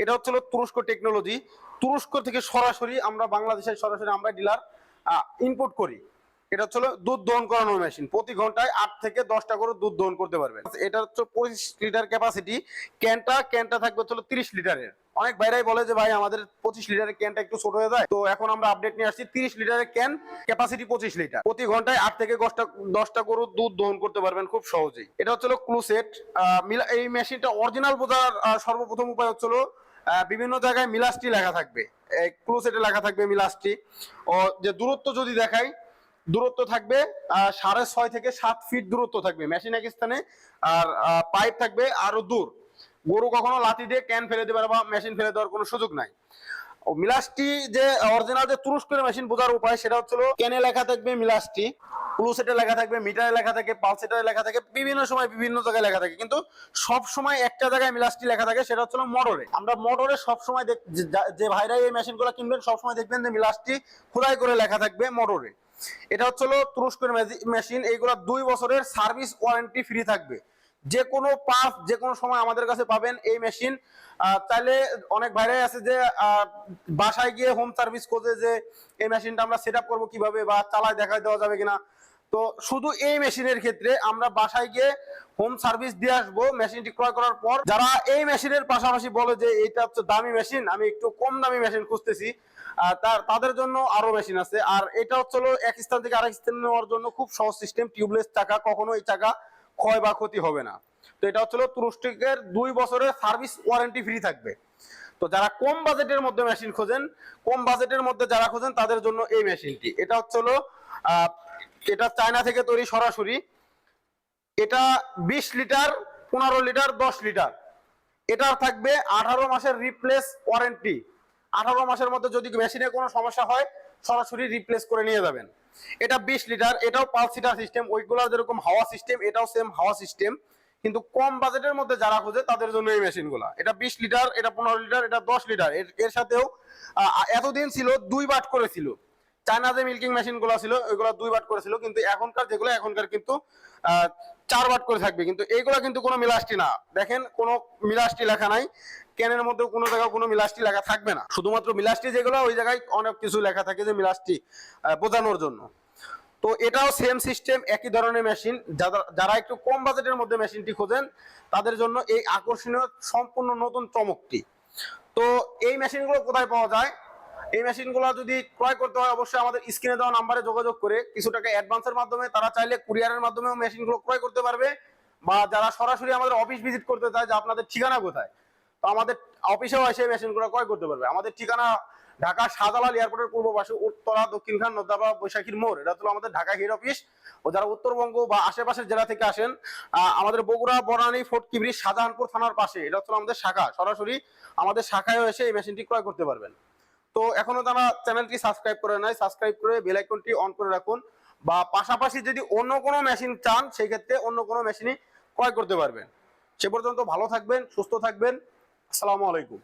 এটা হচ্ছে তুরস্ক টেকনোলজি। তুরস্ক থেকে সরাসরি আমরা বাংলাদেশের সরাসরি আমরা ডিলার ইম্পোর্ট করি। এটা হচ্ছে দুধ দহন করানোর মেশিন। প্রতি ঘন্টায় 8 থেকে 10টা করে দুধ দহন করতে পারবেন। এটা হচ্ছে 25 লিটার ক্যাপাসিটি। ক্যানটা থাকবে হচ্ছে 30 লিটারের। অনেক ভাইরাই বলে যে ভাই আমাদের 25 লিটারের ক্যানটা একটু ছোট হয়ে যায়, তো এখন আমরা আপডেট নিয়ে আসছি 30 লিটারের ক্যান, ক্যাপাসিটি 25 লিটার। প্রতি ঘন্টায় 8 থেকে 10টা করে দুধ দহন করতে পারবেন খুব সহজেই। এটা হচ্ছে ক্লুসেট। এই মেশিনটা অরিজিনাল বোঝার সর্বপ্রথম উপায় হচ্ছে বিভিন্ন জায়গায় মিলাসটি লেখা থাকবে, ক্লুসেটে লেখা থাকবে মিলাসটি। ও যে দূরত্ব যদি দেখাই, দূরত্ব থাকবে 6.5 থেকে 7 ফিট দূরত্ব থাকবে মেশিন এক স্থানে। আর পাইপ থাকবে আরো দূর। গরু কখনো লাথি দিয়ে ক্যান ফেলে দেবে বা মেশিন ফেলে দেওয়ার কোনো সুযোগ নাই। ও মিলাসটি যে অরিজিনাল যে তুরস্কের মেশিন বোঝার উপায় সেটা হচ্ছে ক্যানে লেখা থাকবে মিলাসটি, ক্লুসেটে লেখা থাকবে, মিটারে লেখা থাকে, পালসেটারে লেখা থাকে, বিভিন্ন সময় বিভিন্ন জায়গায় লেখা থাকে, কিন্তু সব সময় একটা জায়গায় মিলাসটি লেখা থাকে, সেটা হচ্ছে মোটরে। আমরা মোটরে সব সময় যে ভাইরা এই মেশিনগুলো কিনবেন সব সময় দেখবেন যে মিলাসটি খোদাই করে লেখা থাকবে মোটরে। এটা হচ্ছে তুরস্কের মেশিন। এইগুলো 2 বছরের সার্ভিস ওয়ারেন্টি ফ্রি থাকবে। যে কোনো পার্ট যে কোনো সময় আমাদের কাছে পাবেন এই মেশিন। চাইলে অনেক ভাইরাই আছে যে বাসায় গিয়ে হোম সার্ভিস খোঁজে যে এই মেশিনটা আমরা সেট আপ করবো কিভাবে বা চালায় দেখায় দেওয়া যাবে কিনা। তো শুধু এই মেশিনের ক্ষেত্রে আমরা বাসায় গিয়ে হোম সার্ভিস দিয়ে আসবো মেশিনটি ক্রয় করার পর। যারা এই মেশিনের পাশাপাশি বলে যে এইটা হচ্ছে দামি মেশিন, আমি একটু কম দামি মেশিন খুঁজতেছি, তাদের জন্য আরো মেশিন আছে। আর এটা হচ্ছে এক স্থান থেকে আরেক স্থানে নেওয়ার জন্য খুব সহজ সিস্টেম। টিউবলেস চাকা, কখনো এই চাকা ক্ষয় বা ক্ষতি হবে না। তো এটা হচ্ছে তুরস্কের 2 বছরের সার্ভিস ওয়ারেন্টি ফ্রি থাকবে। তো যারা কম বাজেটের মধ্যে মেশিন খোঁজেন, কম বাজেটের মধ্যে যারা খোঁজেন তাদের জন্য এই মেশিনটি। এটা হচ্ছে এটা চায়না থেকে তৈরি সরাসরি। এটা 20 লিটার, 15 লিটার, 10 লিটার। এটার থাকবে 18 মাসের রিপ্লেস ওয়ারেন্টি। 18 মাসের মধ্যে যদি মেশিনে কোনো সমস্যা হয় সরাসরি রিপ্লেস করে নিয়ে যাবেন। এটা 20 লিটার, এটাও পালসিটার সিস্টেম, ওইগুলো যেরকম হাওয়া সিস্টেম, এটাও সেম হাওয়া সিস্টেম। কিন্তু কম বাজেটের মধ্যে যারা খোঁজে তাদের জন্য এই মেশিনগুলো। এটা 20 লিটার, এটা 15 লিটার, এটা 10 লিটার। এর সাথেও এতদিন ছিল 2 বাট করেছিল। চায়না যে মিল্কিং মেশিন গুলো ছিল ওইগুলো 2 বাট করেছিল, কিন্তু এখনকার কিন্তু 4 বাট করে থাকবে। কিন্তু এইগুলা কিন্তু কোনো মিলাস্টি না। দেখেন কোনো মিলাস্টি লেখা নাই, ক্যানের মধ্যে কোনো জায়গায় কোনো মিলাস্টি লেখা থাকবে না। শুধুমাত্র মিলাস্টি যেগুলো ওই জায়গায় অনেক কিছু লেখা থাকে যে মিলাস্টি বোঝানোর জন্য। তো এটাও সেম সিস্টেম, একই ধরনের মেশিন। যারা একটু কম বাজেটের মধ্যে মেশিনটি খোঁজেন তাদের জন্য এই আকর্ষণীয় সম্পূর্ণ নতুন চমকটি। তো এই মেশিনগুলো কোথায় পাওয়া যায়? এই মেশিনগুলো যদি ক্রয় করতে হয় অবশ্যই আমাদের স্ক্রিনে দেওয়া নাম্বারে যোগাযোগ করে কিছু টাকা অ্যাডভান্সের মাধ্যমে তারা চাইলে কুরিয়ারের মাধ্যমেও মেশিনগুলো ক্রয় করতে পারবে। বা যারা সরাসরি আমাদের অফিস ভিজিট করতে চায় যে আপনাদের ঠিকানা কোথায়, তো আমাদের অফিসেও এসে মেশিনগুলো ক্রয় করতে পারবে। আমাদের ঠিকানা ঢাকা শাহজালাল এয়ারপোর্টের পূর্ব পাশে, উত্তরা দক্ষিণখান নদাবা বৈশাখীর মোড়। এটা হলো আমাদের ঢাকা হেড অফিস। ও যারা উত্তরবঙ্গ বা আশেপাশের জেলা থেকে আসেন, আমাদের বগুড়া, বনানী, ফোর্টকিবরি, শাহজাহানপুর থানার পাশে এটা হচ্ছে আমাদের শাখা। সরাসরি আমাদের শাখায় এসে এই মেশিনটি ক্রয় করতে পারবেন। তো এখনো যারা চ্যানেলটি সাবস্ক্রাইব করে নাই, সাবস্ক্রাইব করে বেল আইকনটি অন করে রাখুন। বা পাশাপাশি যদি অন্য কোনো মেশিন চান সেই ক্ষেত্রে অন্য কোনো মেশিনই ক্রয় করতে পারবেন। সে পর্যন্ত ভালো থাকবেন, সুস্থ থাকবেন। আসসালামু আলাইকুম।